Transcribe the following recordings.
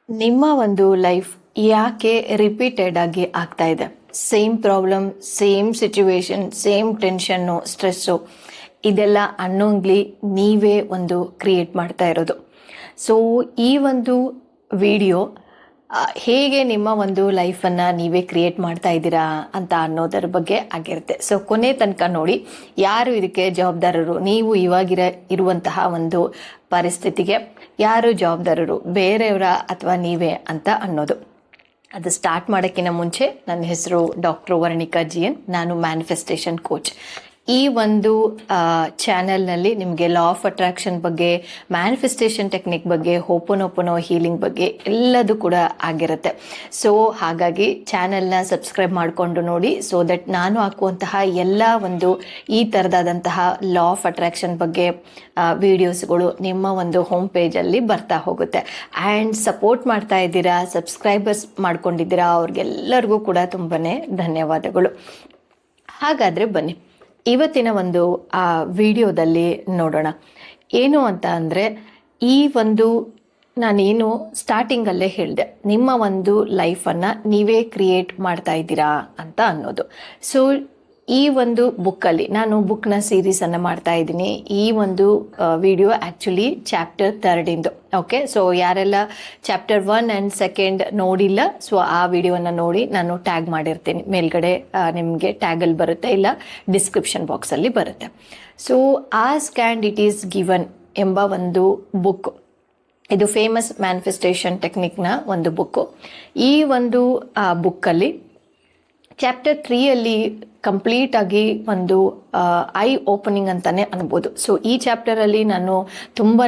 ನಿಮ್ಮ ಒಂದು ಲೈಫ್ ಯಾಕೆ ರಿಪೀಟೆಡ್ ಆಗಿ ಆಗ್ತಾ ಇದೆ? Same problem, same situation, same tension, stress ಇದೆಲ್ಲ ಅನ್ನೋಂಗ್ಲಿ ನೀವೇ ಒಂದು ಕ್ರಿಯೇಟ್ ಮಾಡ್ತಾ ಇರೋದು. ಸೊ ಈ ಒಂದು ವಿಡಿಯೋ ಹೇಗೆ ನಿಮ್ಮ ಒಂದು ಲೈಫನ್ನು ನೀವೇ ಕ್ರಿಯೇಟ್ ಮಾಡ್ತಾ ಇದ್ದೀರಾ ಅಂತ ಅನ್ನೋದರ ಬಗ್ಗೆ ಆಗಿರುತ್ತೆ. ಸೊ ಕೊನೆ ತನಕ ನೋಡಿ. ಯಾರು ಇದಕ್ಕೆ ಜವಾಬ್ದಾರರು? ನೀವು ಇರುವಂತಹ ಒಂದು ಪರಿಸ್ಥಿತಿಗೆ ಯಾರು ಜವಾಬ್ದಾರರು, ಬೇರೆಯವರ ಅಥವಾ ನೀವೇ ಅಂತ ಅನ್ನೋದು. ಅದು ಸ್ಟಾರ್ಟ್ ಮಾಡೋಕ್ಕಿಂತ ಮುಂಚೆ ನನ್ನ ಹೆಸರು ಡಾಕ್ಟರ್ ವರ್ಣಿಕಾ GN. ನಾನು ಮ್ಯಾನಿಫೆಸ್ಟೇಷನ್ ಕೋಚ್. ಈ ಒಂದು ಚಾನೆಲ್ನಲ್ಲಿ ನಿಮಗೆ ಲಾ ಆಫ್ ಅಟ್ರಾಕ್ಷನ್ ಬಗ್ಗೆ, ಮ್ಯಾನಿಫೆಸ್ಟೇಷನ್ ಟೆಕ್ನಿಕ್ ಬಗ್ಗೆ, ಹೋಪೋನೋಪೋನೋ ಹೀಲಿಂಗ್ ಬಗ್ಗೆ ಎಲ್ಲದೂ ಕೂಡ ಆಗಿರುತ್ತೆ. ಸೊ ಹಾಗಾಗಿ ಚಾನೆಲ್ನ ಸಬ್ಸ್ಕ್ರೈಬ್ ಮಾಡಿಕೊಂಡು ನೋಡಿ, ಸೊ ದಟ್ ನಾನು ಹಾಕುವಂತಹ ಎಲ್ಲ ಒಂದು ಈ ಥರದಾದಂತಹ ಲಾ ಆಫ್ ಅಟ್ರಾಕ್ಷನ್ ಬಗ್ಗೆ ವಿಡಿಯೋಸ್ಗಳು ನಿಮ್ಮ ಒಂದು ಹೋಮ್ ಪೇಜಲ್ಲಿ ಬರ್ತಾ ಹೋಗುತ್ತೆ. ಆ್ಯಂಡ್ ಸಪೋರ್ಟ್ ಮಾಡ್ತಾ ಇದ್ದೀರಾ, ಸಬ್ಸ್ಕ್ರೈಬರ್ಸ್ ಮಾಡ್ಕೊಂಡಿದ್ದೀರಾ, ಅವ್ರಿಗೆಲ್ಲರಿಗೂ ಕೂಡ ತುಂಬಾ ಧನ್ಯವಾದಗಳು. ಹಾಗಾದರೆ ಬನ್ನಿ ಇವತ್ತಿನ ಒಂದು ವಿಡಿಯೋದಲ್ಲಿ ನೋಡೋಣ. ಏನು ಅಂತ ಅಂದರೆ, ಈ ಒಂದು ನಾನೇನು ಸ್ಟಾರ್ಟಿಂಗಲ್ಲೇ ಹೇಳಿದೆ, ನಿಮ್ಮ ಒಂದು ಲೈಫನ್ನು ನೀವೇ ಕ್ರಿಯೇಟ್ ಮಾಡ್ತಾ ಇದ್ದೀರಾ ಅಂತ ಅನ್ನೋದು. ಸೊ ಈ ಒಂದು ಬುಕ್ಕಲ್ಲಿ ನಾನು ಬುಕ್ನ ಸೀರೀಸನ್ನು ಮಾಡ್ತಾ ಇದ್ದೀನಿ. ಈ ಒಂದು video actually chapter 3 okay. So ಯಾರೆಲ್ಲ ಚಾಪ್ಟರ್ 1 ಆ್ಯಂಡ್ 2 ನೋಡಿಲ್ಲ, ಸೊ ಆ ವಿಡಿಯೋನ ನೋಡಿ, ನಾನು ಟ್ಯಾಗ್ ಮಾಡಿರ್ತೀನಿ ಮೇಲ್ಗಡೆ, ನಿಮಗೆ ಟ್ಯಾಗಲ್ಲಿ ಬರುತ್ತೆ, ಇಲ್ಲ ಡಿಸ್ಕ್ರಿಪ್ಷನ್ ಬಾಕ್ಸಲ್ಲಿ ಬರುತ್ತೆ. So ask and it is given ಎಂಬ ಒಂದು ಬುಕ್, ಇದು ಫೇಮಸ್ ಮ್ಯಾನಿಫೆಸ್ಟೇಷನ್ ಟೆಕ್ನಿಕ್ನ ಒಂದು ಬುಕ್ಕು. ಈ ಒಂದು ಬುಕ್ಕಲ್ಲಿ ಚಾಪ್ಟರ್ 3 ಕಂಪ್ಲೀಟ್ ಆಗಿ ಒಂದು ಐ ಓಪನಿಂಗ್ ಅಂತಾನೆ ಅನ್ಬೋದು. ಸೊ ಈ ಚಾಪ್ಟರಲ್ಲಿ ನಾನು ತುಂಬಾ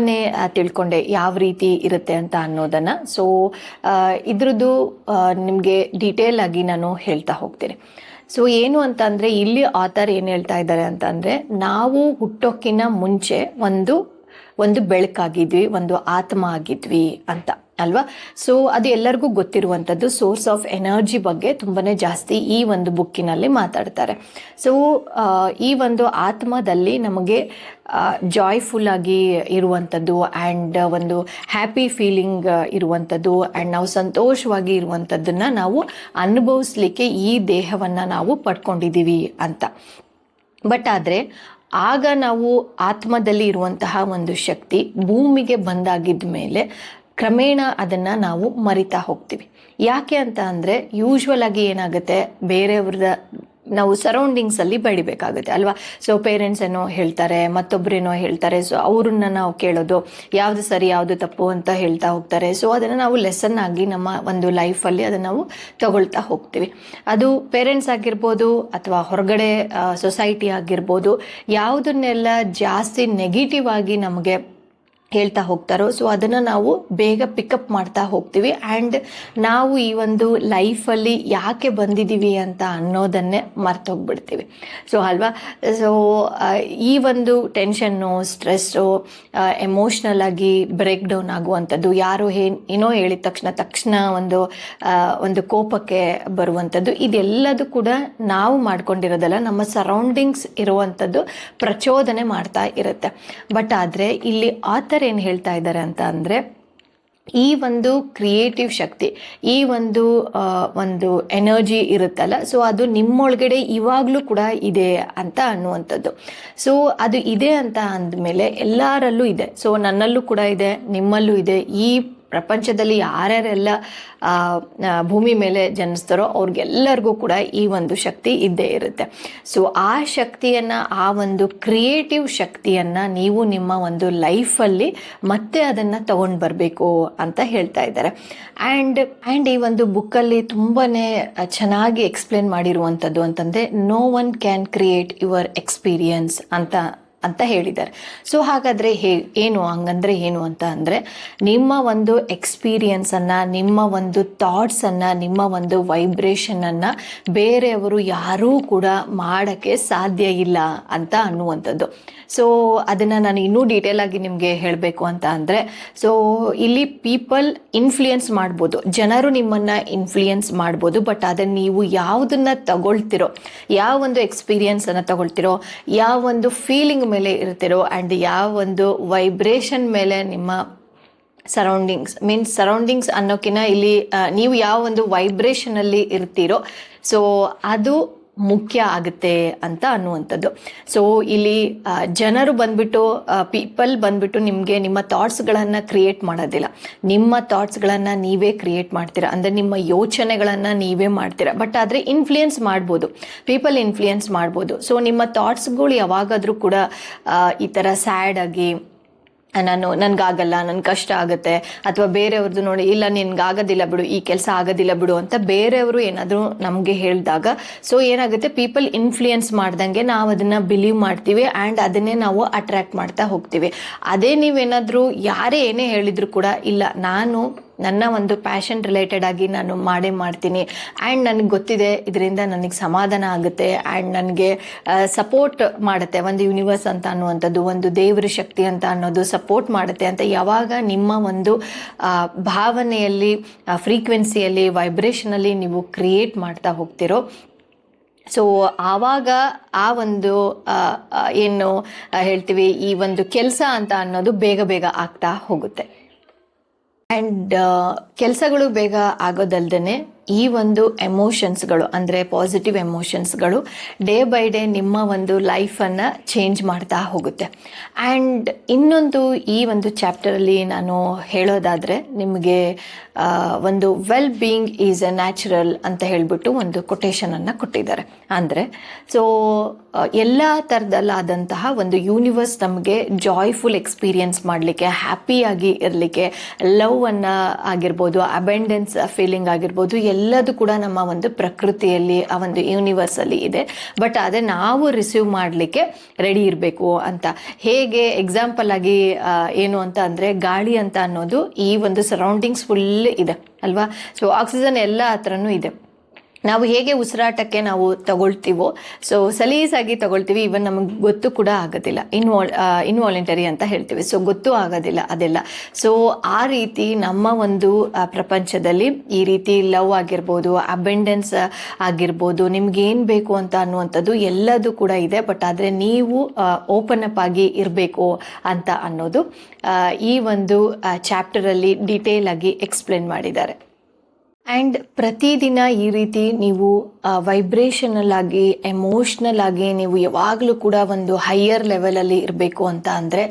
ತಿಳ್ಕೊಂಡೆ ಯಾವ ರೀತಿ ಇರುತ್ತೆ ಅಂತ ಅನ್ನೋದನ್ನು. ಸೊ ಇದ್ರದ್ದು ನಿಮಗೆ ಡೀಟೇಲ್ ಆಗಿ ನಾನು ಹೇಳ್ತಾ ಹೋಗ್ತೀನಿ. ಸೊ ಏನು ಅಂತ ಅಂದರೆ, ಇಲ್ಲಿ ಆಥರ್ ಏನು ಹೇಳ್ತಾ ಇದ್ದಾರೆ ಅಂತ ಅಂದರೆ, ನಾವು ಹುಟ್ಟೋಕ್ಕಿಂತ ಮುಂಚೆ ಒಂದು ಬೆಳಕಾಗಿದ್ವಿ, ಒಂದು ಆತ್ಮ ಆಗಿದ್ವಿ ಅಂತ ಅಲ್ವಾ. ಸೊ ಅದು ಎಲ್ಲರಿಗೂ ಗೊತ್ತಿರುವಂಥದ್ದು. ಸೋರ್ಸ್ ಆಫ್ ಎನರ್ಜಿ ಬಗ್ಗೆ ತುಂಬಾ ಜಾಸ್ತಿ ಈ ಒಂದು ಬುಕ್ಕಿನಲ್ಲಿ ಮಾತಾಡ್ತಾರೆ. ಸೊ ಈ ಒಂದು ಆತ್ಮದಲ್ಲಿ ನಮಗೆ ಜಾಯ್ಫುಲ್ ಆಗಿ ಇರುವಂಥದ್ದು ಆ್ಯಂಡ್ ಒಂದು ಹ್ಯಾಪಿ ಫೀಲಿಂಗ್ ಇರುವಂಥದ್ದು ಆ್ಯಂಡ್ ನಾವು ಸಂತೋಷವಾಗಿ ಇರುವಂಥದ್ದನ್ನು ನಾವು ಅನುಭವಿಸ್ಲಿಕ್ಕೆ ಈ ದೇಹವನ್ನು ನಾವು ಪಡ್ಕೊಂಡಿದ್ದೀವಿ ಅಂತ. ಬಟ್ ಆದರೆ ಆಗ ನಾವು ಆತ್ಮದಲ್ಲಿ ಇರುವಂತಹ ಒಂದು ಶಕ್ತಿ ಭೂಮಿಗೆ ಬಂದಾಗಿದ್ದ ಮೇಲೆ ಕ್ರಮೇಣ ಅದನ್ನು ನಾವು ಮರಿತಾ ಹೋಗ್ತೀವಿ. ಯಾಕೆ ಅಂತ ಅಂದರೆ, ಯೂಶ್ವಲ್ ಆಗಿ ಏನಾಗುತ್ತೆ, ಬೇರೆಯವ್ರದ ನಾವು ಸರೌಂಡಿಂಗ್ಸಲ್ಲಿ ಬೆಳಿಬೇಕಾಗುತ್ತೆ ಅಲ್ವಾ. ಸೊ ಪೇರೆಂಟ್ಸ್ ಏನೋ ಹೇಳ್ತಾರೆ, ಮತ್ತೊಬ್ಬರೇನೋ ಹೇಳ್ತಾರೆ, ಸೊ ಅವ್ರನ್ನ ನಾವು ಕೇಳೋದು, ಯಾವುದು ಸರಿ ಯಾವುದು ತಪ್ಪು ಅಂತ ಹೇಳ್ತಾ ಹೋಗ್ತಾರೆ. ಸೊ ಅದನ್ನು ನಾವು ಲೆಸನ್ ಆಗಿ ನಮ್ಮ ಒಂದು ಲೈಫಲ್ಲಿ ಅದನ್ನು ನಾವು ತಗೊಳ್ತಾ ಹೋಗ್ತೀವಿ. ಅದು ಪೇರೆಂಟ್ಸ್ ಆಗಿರ್ಬೋದು ಅಥವಾ ಹೊರಗಡೆ ಸೊಸೈಟಿ ಆಗಿರ್ಬೋದು, ಯಾವುದನ್ನೆಲ್ಲ ಜಾಸ್ತಿ ನೆಗೆಟಿವ್ ಆಗಿ ನಮಗೆ ಹೇಳ್ತಾ ಹೋಗ್ತಾರೋ, ಸೊ ಅದನ್ನು ನಾವು ಬೇಗ ಪಿಕಪ್ ಮಾಡ್ತಾ ಹೋಗ್ತೀವಿ. ಆ್ಯಂಡ್ ನಾವು ಈ ಒಂದು ಲೈಫಲ್ಲಿ ಯಾಕೆ ಬಂದಿದ್ದೀವಿ ಅಂತ ಅನ್ನೋದನ್ನೇ ಮರ್ತೋಗ್ಬಿಡ್ತೀವಿ. ಸೊ ಅಲ್ವಾ. ಸೊ ಈ ಒಂದು ಟೆನ್ಷನ್ನು, ಸ್ಟ್ರೆಸ್ಸು, ಎಮೋಷ್ನಲ್ ಆಗಿ ಬ್ರೇಕ್ ಡೌನ್ ಆಗುವಂಥದ್ದು, ಯಾರು ಏನೋ ಹೇಳಿದ ತಕ್ಷಣ ಒಂದು ಕೋಪಕ್ಕೆ ಬರುವಂಥದ್ದು, ಇದೆಲ್ಲದೂ ಕೂಡ ನಾವು ಮಾಡ್ಕೊಂಡಿರೋದಲ್ಲ, ನಮ್ಮ ಸರೌಂಡಿಂಗ್ಸ್ ಇರುವಂಥದ್ದು ಪ್ರಚೋದನೆ ಮಾಡ್ತಾ ಇರುತ್ತೆ. ಬಟ್ ಆದರೆ ಇಲ್ಲಿ ಆಥರ್ ಏನು ಹೇಳ್ತಾ ಇದ್ದಾರೆ ಅಂತ ಅಂದರೆ, ಈ ಒಂದು ಕ್ರಿಯೇಟಿವ್ ಶಕ್ತಿ, ಈ ಒಂದು ಎನರ್ಜಿ ಇರುತ್ತಲ್ಲ, ಸೊ ಅದು ನಿಮ್ಮೊಳಗಡೆ ಇವಾಗಲೂ ಕೂಡ ಇದೆ ಅಂತ ಅನ್ನುವಂಥದ್ದು. ಸೊ ಅದು ಇದೆ ಅಂತ ಅಂದಮೇಲೆ ಎಲ್ಲರಲ್ಲೂ ಇದೆ. ಸೊ ನನ್ನಲ್ಲೂ ಕೂಡ ಇದೆ, ನಿಮ್ಮಲ್ಲೂ ಇದೆ. ಈ ಪ್ರಪಂಚದಲ್ಲಿ ಯಾರ್ಯಾರೆಲ್ಲ ಭೂಮಿ ಮೇಲೆ ಜನಿಸ್ತಾರೋ ಅವ್ರಿಗೆಲ್ಲರಿಗೂ ಕೂಡ ಈ ಒಂದು ಶಕ್ತಿ ಇದ್ದೇ ಇರುತ್ತೆ. ಸೊ ಆ ಶಕ್ತಿಯನ್ನು, ಆ ಒಂದು ಕ್ರಿಯೇಟಿವ್ ಶಕ್ತಿಯನ್ನು ನೀವು ನಿಮ್ಮ ಒಂದು ಲೈಫಲ್ಲಿ ಮತ್ತೆ ಅದನ್ನು ತಗೊಂಡು ಬರಬೇಕು ಅಂತ ಹೇಳ್ತಾ ಇದ್ದಾರೆ. ಆ್ಯಂಡ್ ಈ ಒಂದು ಬುಕ್ಕಲ್ಲಿ ತುಂಬಾ ಚೆನ್ನಾಗಿ ಎಕ್ಸ್ಪ್ಲೇನ್ ಮಾಡಿರುವಂಥದ್ದು ಅಂತಂದರೆ, no one can create your experience ಅಂತ ಹೇಳಿದ್ದಾರೆ. ಸೊ ಹಾಗಾದರೆ ಹಂಗಂದ್ರೆ ಏನು ಅಂತ ಅಂದರೆ, ನಿಮ್ಮ ಒಂದು ಎಕ್ಸ್ಪೀರಿಯನ್ಸನ್ನು, ನಿಮ್ಮ ಒಂದು ಥಾಟ್ಸನ್ನು, ನಿಮ್ಮ ಒಂದು ವೈಬ್ರೇಷನನ್ನು ಬೇರೆಯವರು ಯಾರೂ ಕೂಡ ಮಾಡೋಕ್ಕೆ ಸಾಧ್ಯ ಇಲ್ಲ ಅಂತ ಅನ್ನುವಂಥದ್ದು. ಸೊ ಅದನ್ನು ನಾನು ಇನ್ನೂ ಡೀಟೇಲ್ ಆಗಿ ನಿಮಗೆ ಹೇಳಬೇಕು ಅಂತ ಅಂದರೆ, ಸೊ ಇಲ್ಲಿ ಪೀಪಲ್ ಇನ್ಫ್ಲೂಯೆನ್ಸ್ ಮಾಡ್ಬೋದು, ಜನರು ನಿಮ್ಮನ್ನು ಇನ್ಫ್ಲೂಯೆನ್ಸ್ ಮಾಡ್ಬೋದು. ಬಟ್ ಅದನ್ನು ನೀವು ಯಾವುದನ್ನು ತಗೊಳ್ತಿರೋ, ಯಾವ ಒಂದು ಎಕ್ಸ್ಪೀರಿಯನ್ಸನ್ನು ತಗೊಳ್ತಿರೋ, ಯಾವ ಒಂದು ಫೀಲಿಂಗ್ ಮೇಲೆ ಇರ್ತಿರೋ ಆ್ಯಂಡ್ ಯಾವ ಒಂದು ವೈಬ್ರೇಷನ್ ಮೇಲೆ ನಿಮ್ಮ ಸರೌಂಡಿಂಗ್ಸ್ ಅನ್ನೋಕ್ಕಿಂತ ಇಲ್ಲಿ ನೀವು ಯಾವ ಒಂದು ವೈಬ್ರೇಷನಲ್ಲಿ ಇರ್ತೀರೋ ಸೊ ಅದು ಮುಖ್ಯ ಆಗುತ್ತೆ ಅಂತ ಅನ್ನುವಂಥದ್ದು. ಸೊ ಇಲ್ಲಿ ಜನರು ಬಂದ್ಬಿಟ್ಟು ಪೀಪಲ್ ಬಂದ್ಬಿಟ್ಟು ನಿಮಗೆ ನಿಮ್ಮ ಥಾಟ್ಸ್ಗಳನ್ನು ಕ್ರಿಯೇಟ್ ಮಾಡೋದಿಲ್ಲ, ನಿಮ್ಮ ಥಾಟ್ಸ್ಗಳನ್ನು ನೀವೇ ಕ್ರಿಯೇಟ್ ಮಾಡ್ತೀರಾ, ಅಂದರೆ ನಿಮ್ಮ ಯೋಚನೆಗಳನ್ನು ನೀವೇ ಮಾಡ್ತೀರಾ. ಬಟ್ ಆದರೆ ಇನ್ಫ್ಲೂಯೆನ್ಸ್ ಮಾಡ್ಬೋದು, ಪೀಪಲ್ ಇನ್ಫ್ಲೂಯೆನ್ಸ್ ಮಾಡ್ಬೋದು. ಸೊ ನಿಮ್ಮ ಥಾಟ್ಸ್ಗಳು ಯಾವಾಗಾದರೂ ಕೂಡ ಈ ಥರ ಸ್ಯಾಡ್ ಆಗಿ ನನಗಾಗಲ್ಲ, ನನ್ಗೆ ಕಷ್ಟ ಆಗುತ್ತೆ, ಅಥವಾ ಬೇರೆಯವ್ರದ್ದು ನೋಡಿ ಇಲ್ಲ ನಿನ್ಗಾಗೋದಿಲ್ಲ ಬಿಡು, ಈ ಕೆಲಸ ಆಗೋದಿಲ್ಲ ಬಿಡು ಅಂತ ಬೇರೆಯವರು ಏನಾದರೂ ನಮಗೆ ಹೇಳಿದಾಗ ಸೊ ಏನಾಗುತ್ತೆ, ಪೀಪಲ್ ಇನ್ಫ್ಲೂಯೆನ್ಸ್ ಮಾಡ್ದಂಗೆ ನಾವು ಅದನ್ನು ಬಿಲೀವ್ ಮಾಡ್ತೀವಿ ಆ್ಯಂಡ್ ಅದನ್ನೇ ನಾವು ಅಟ್ರ್ಯಾಕ್ಟ್ ಮಾಡ್ತಾ ಹೋಗ್ತೀವಿ. ಅದೇ ನೀವೇನಾದರೂ ಯಾರೇ ಏನೇ ಹೇಳಿದ್ರು ಕೂಡ ಇಲ್ಲ, ನನ್ನ ಒಂದು ಪ್ಯಾಷನ್ ರಿಲೇಟೆಡ್ ಆಗಿ ನಾನು ಮಾಡೇ ಮಾಡ್ತೀನಿ ಆ್ಯಂಡ್ ನನಗೆ ಗೊತ್ತಿದೆ ಇದರಿಂದ ನನಗೆ ಸಮಾಧಾನ ಆಗುತ್ತೆ ಆ್ಯಂಡ್ ನನಗೆ ಸಪೋರ್ಟ್ ಮಾಡುತ್ತೆ ಒಂದು ಯೂನಿವರ್ಸ್ ಅಂತ ಅನ್ನುವಂಥದ್ದು, ಒಂದು ದೇವರ ಶಕ್ತಿ ಅಂತ ಅನ್ನೋದು ಸಪೋರ್ಟ್ ಮಾಡುತ್ತೆ ಅಂತ ಯಾವಾಗ ನಿಮ್ಮ ಒಂದು ಭಾವನೆಯಲ್ಲಿ, ಫ್ರೀಕ್ವೆನ್ಸಿಯಲ್ಲಿ, ವೈಬ್ರೇಷನಲ್ಲಿ ನೀವು ಕ್ರಿಯೇಟ್ ಮಾಡ್ತಾ ಹೋಗ್ತಿರೋ ಸೊ ಆವಾಗ ಆ ಒಂದು ಏನು ಹೇಳ್ತೀವಿ ಈ ಒಂದು ಕೆಲಸ ಅಂತ ಅನ್ನೋದು ಬೇಗ ಬೇಗ ಆಗ್ತಾ ಹೋಗುತ್ತೆ. ಆ್ಯಂಡ್ ಕೆಲಸಗಳು ಬೇಗ ಆಗೋದಲ್ದೇ ಈ ಒಂದು ಎಮೋಷನ್ಸ್ಗಳು ಅಂದರೆ ಪಾಸಿಟಿವ್ ಎಮೋಷನ್ಸ್ಗಳು ಡೇ ಬೈ ಡೇ ನಿಮ್ಮ ಒಂದು ಲೈಫನ್ನು ಚೇಂಜ್ ಮಾಡ್ತಾ ಹೋಗುತ್ತೆ. ಆ್ಯಂಡ್ ಇನ್ನೊಂದು ಈ ಒಂದು ಚಾಪ್ಟರಲ್ಲಿ ನಾನು ಹೇಳೋದಾದರೆ ನಿಮಗೆ ಒಂದು well being is A natural ಅಂತ ಹೇಳಿಬಿಟ್ಟು ಒಂದು ಕೊಟೇಶನನ್ನು ಕೊಟ್ಟಿದ್ದಾರೆ. ಅಂದರೆ ಸೊ ಎಲ್ಲ ಥರದಲ್ಲಾದಂತಹ ಒಂದು ಯೂನಿವರ್ಸ್ ನಮಗೆ ಜಾಯ್ಫುಲ್ ಎಕ್ಸ್ಪೀರಿಯನ್ಸ್ ಮಾಡಲಿಕ್ಕೆ, ಹ್ಯಾಪಿಯಾಗಿ ಇರಲಿಕ್ಕೆ, ಲವ್ವನ್ನು ಆಗಿರ್ಬೋದು, ಅಬೆಂಡೆನ್ಸ್ ಫೀಲಿಂಗ್ ಆಗಿರ್ಬೋದು, ಎಲ್ಲದು ಕೂಡ ನಮ್ಮ ಒಂದು ಪ್ರಕೃತಿಯಲ್ಲಿ ಆ ಒಂದು ಯೂನಿವರ್ಸಲ್ಲಿ ಇದೆ. ಬಟ್ ಅದೇ ನಾವು ರಿಸೀವ್ ಮಾಡಲಿಕ್ಕೆ ರೆಡಿ ಇರಬೇಕು ಅಂತ. ಹೇಗೆ ಎಕ್ಸಾಂಪಲ್ ಆಗಿ ಏನು ಅಂತ ಅಂದರೆ ಗಾಳಿ ಅಂತ ಅನ್ನೋದು ಈ ಒಂದು ಸರೌಂಡಿಂಗ್ಸ್ ಫುಲ್ ಇದೆ ಅಲ್ವಾ. ಸೊ ಆಕ್ಸಿಜನ್ ಎಲ್ಲ ಹತ್ರನೂ ಇದೆ. ನಾವು ಹೇಗೆ ಉಸಿರಾಟಕ್ಕೆ ನಾವು ತಗೊಳ್ತೀವೋ ಸೊ ಸಲೀಸಾಗಿ ತಗೊಳ್ತೀವಿ, ಇವನ್ ನಮಗೆ ಗೊತ್ತು ಕೂಡ ಆಗೋದಿಲ್ಲ, ಇನ್ವಾಲಂಟರಿ ಅಂತ ಹೇಳ್ತೀವಿ, ಸೊ ಗೊತ್ತೂ ಆಗೋದಿಲ್ಲ ಅದೆಲ್ಲ. ಸೊ ಆ ರೀತಿ ನಮ್ಮ ಒಂದು ಪ್ರಪಂಚದಲ್ಲಿ ಈ ರೀತಿ ಲವ್ ಆಗಿರ್ಬೋದು, ಅಬೆಂಡೆನ್ಸ್ ಆಗಿರ್ಬೋದು, ನಿಮ್ಗೇನು ಬೇಕು ಅಂತ ಅನ್ನುವಂಥದ್ದು ಎಲ್ಲದೂ ಕೂಡ ಇದೆ. ಬಟ್ ಆದರೆ ನೀವು ಓಪನ್ ಅಪ್ ಆಗಿ ಇರಬೇಕು ಅಂತ ಅನ್ನೋದು ಈ ಒಂದು ಚಾಪ್ಟರಲ್ಲಿ ಡೀಟೇಲ್ ಆಗಿ ಎಕ್ಸ್ಪ್ಲೇನ್ ಮಾಡಿದ್ದಾರೆ. ಆ್ಯಂಡ್ ಪ್ರತಿದಿನ ಈ ರೀತಿ ನೀವು ವೈಬ್ರೇಷನಲ್ ಆಗಿ, ಎಮೋಷ್ನಲ್ ಆಗಿ ನೀವು ಯಾವಾಗಲೂ ಕೂಡ ಒಂದು ಹೈಯರ್ ಲೆವೆಲಲ್ಲಿ ಇರಬೇಕು ಅಂತ ಅಂದರೆ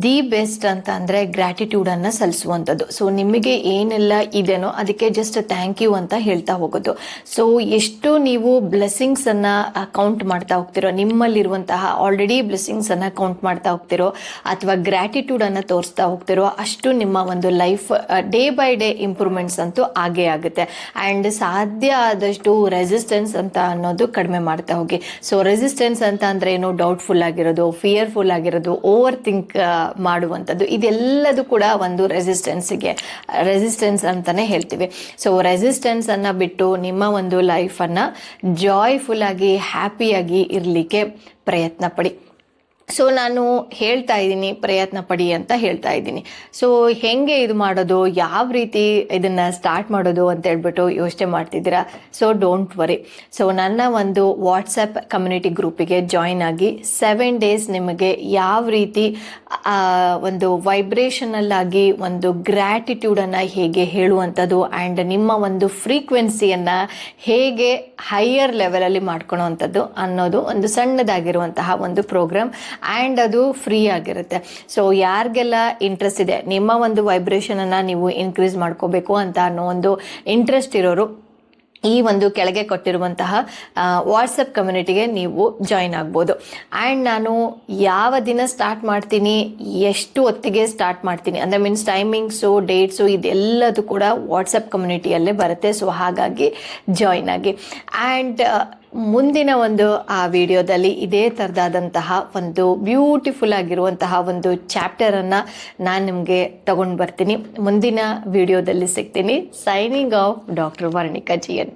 ದಿ ಬೆಸ್ಟ್ ಅಂತ ಅಂದರೆ ಗ್ರ್ಯಾಟಿಟ್ಯೂಡನ್ನು ಸಲ್ಲಿಸುವಂಥದ್ದು. ಸೊ ನಿಮಗೆ ಏನೆಲ್ಲ ಇದೆನೋ ಅದಕ್ಕೆ ಜಸ್ಟ್ ಥ್ಯಾಂಕ್ ಯು ಅಂತ ಹೇಳ್ತಾ ಹೋಗೋದು. ಸೊ ಎಷ್ಟು ನೀವು ಬ್ಲೆಸ್ಸಿಂಗ್ಸನ್ನು ಕೌಂಟ್ ಮಾಡ್ತಾ ಹೋಗ್ತಿರೋ, ನಿಮ್ಮಲ್ಲಿರುವಂತಹ ಆಲ್ರೆಡಿ ಬ್ಲೆಸ್ಸಿಂಗ್ಸನ್ನು ಕೌಂಟ್ ಮಾಡ್ತಾ ಹೋಗ್ತಿರೋ ಅಥವಾ ಗ್ರ್ಯಾಟಿಟ್ಯೂಡನ್ನು ತೋರಿಸ್ತಾ ಹೋಗ್ತಿರೋ ಅಷ್ಟು ನಿಮ್ಮ ಒಂದು life day by day improvements ಅಂತೂ ಆಗೇ ಆಗುತ್ತೆ. ಆ್ಯಂಡ್ ಸಾಧ್ಯ ಆದಷ್ಟು ರೆಸಿಸ್ಟೆನ್ಸ್ ಅಂತ ಅನ್ನೋದು ಕಡಿಮೆ ಮಾಡ್ತಾ ಹೋಗಿ. ಸೊ ರೆಸಿಸ್ಟೆನ್ಸ್ ಅಂತ ಅಂದರೆ ಏನು, ಡೌಟ್ಫುಲ್ ಆಗಿರೋದು, ಫಿಯರ್ಫುಲ್ ಆಗಿರೋದು, ಓವರ್ ಥಿಂಕ್ ಮಾಡುವಂಥದ್ದು, ಇದೆಲ್ಲದೂ ಕೂಡ ಒಂದು ರೆಸಿಸ್ಟೆನ್ಸ್ ಅಂತಾನೆ ಹೇಳ್ತೀವಿ. ಸೊ ರೆಸಿಸ್ಟೆನ್ಸ್ ಅನ್ನ ಬಿಟ್ಟು ನಿಮ್ಮ ಒಂದು ಲೈಫನ್ನು ಜಾಯ್ಫುಲ್ ಆಗಿ, ಹ್ಯಾಪಿಯಾಗಿ ಇರಲಿಕ್ಕೆ ಪ್ರಯತ್ನ ಪಡಿ. ಸೊ ನಾನು ಹೇಳ್ತಾ ಇದ್ದೀನಿ ಪ್ರಯತ್ನ ಪಡಿ ಅಂತ ಹೇಳ್ತಾ ಇದ್ದೀನಿ. ಸೊ ಹೆಂಗೆ ಇದು ಮಾಡೋದು, ಯಾವ ರೀತಿ ಇದನ್ನು ಸ್ಟಾರ್ಟ್ ಮಾಡೋದು ಅಂತ ಹೇಳ್ಬಿಟ್ಟು ಯೋಚನೆ ಮಾಡ್ತಿದ್ದೀರಾ. So don't worry. ಸೊ ನನ್ನ ಒಂದು ವಾಟ್ಸಪ್ ಕಮ್ಯುನಿಟಿ ಗ್ರೂಪಿಗೆ ಜಾಯಿನ್ ಆಗಿ 7 days ನಿಮಗೆ ಯಾವ ರೀತಿ ಒಂದು ವೈಬ್ರೇಷನಲ್ ಆಗಿ ಒಂದು ಗ್ರ್ಯಾಟಿಟ್ಯೂಡನ್ನು ಹೇಗೆ ಹೇಳುವಂಥದ್ದು ಆ್ಯಂಡ್ ನಿಮ್ಮ ಒಂದು ಫ್ರೀಕ್ವೆನ್ಸಿಯನ್ನು ಹೇಗೆ ಹೈಯರ್ ಲೆವೆಲಲ್ಲಿ ಮಾಡ್ಕೊಳೋವಂಥದ್ದು ಅನ್ನೋದು ಒಂದು ಸಣ್ಣದಾಗಿರುವಂತಹ ಒಂದು ಪ್ರೋಗ್ರಾಮ್. ಆ್ಯಂಡ್ ಅದು ಫ್ರೀ ಆಗಿರುತ್ತೆ. ಸೊ ಯಾರಿಗೆಲ್ಲ ಇಂಟ್ರೆಸ್ಟ್ ಇದೆ, ನಿಮ್ಮ ಒಂದು ವೈಬ್ರೇಷನನ್ನು ನೀವು ಇನ್ಕ್ರೀಸ್ ಮಾಡ್ಕೋಬೇಕು ಅಂತ ಅನ್ನೋ ಒಂದು ಇಂಟ್ರೆಸ್ಟ್ ಇರೋರು ಈ ಒಂದು ಕೆಳಗೆ ಕೊಟ್ಟಿರುವಂತಹ ವಾಟ್ಸಪ್ ಕಮ್ಯುನಿಟಿಗೆ ನೀವು ಜಾಯಿನ್ ಆಗ್ಬೋದು. ಆ್ಯಂಡ್ ನಾನು ಯಾವ ದಿನ ಸ್ಟಾರ್ಟ್ ಮಾಡ್ತೀನಿ, ಎಷ್ಟು ಹೊತ್ತಿಗೆ ಸ್ಟಾರ್ಟ್ ಮಾಡ್ತೀನಿ ಅಂದರೆ ಮೀನ್ಸ್ ಟೈಮಿಂಗ್ಸು, ಡೇಟ್ಸು ಇದೆಲ್ಲದು ಕೂಡ ವಾಟ್ಸಪ್ ಕಮ್ಯುನಿಟಿಯಲ್ಲೇ ಬರುತ್ತೆ. ಸೊ ಹಾಗಾಗಿ ಜಾಯಿನ್ ಆಗಿ. ಆ್ಯಂಡ್ ಮುಂದಿನ ಒಂದು ಆ ವಿಡಿಯೋದಲ್ಲಿ ಇದೇ ಥರದಾದಂತಹ ಒಂದು ಬ್ಯೂಟಿಫುಲ್ ಆಗಿರುವಂತಹ ಒಂದು ಚಾಪ್ಟರನ್ನು ನಾನು ನಿಮಗೆ ತಗೊಂಡು ಬರ್ತೀನಿ. ಮುಂದಿನ ವಿಡಿಯೋದಲ್ಲಿ ಸಿಗ್ತೀನಿ. Signing off doctor Varnika GN.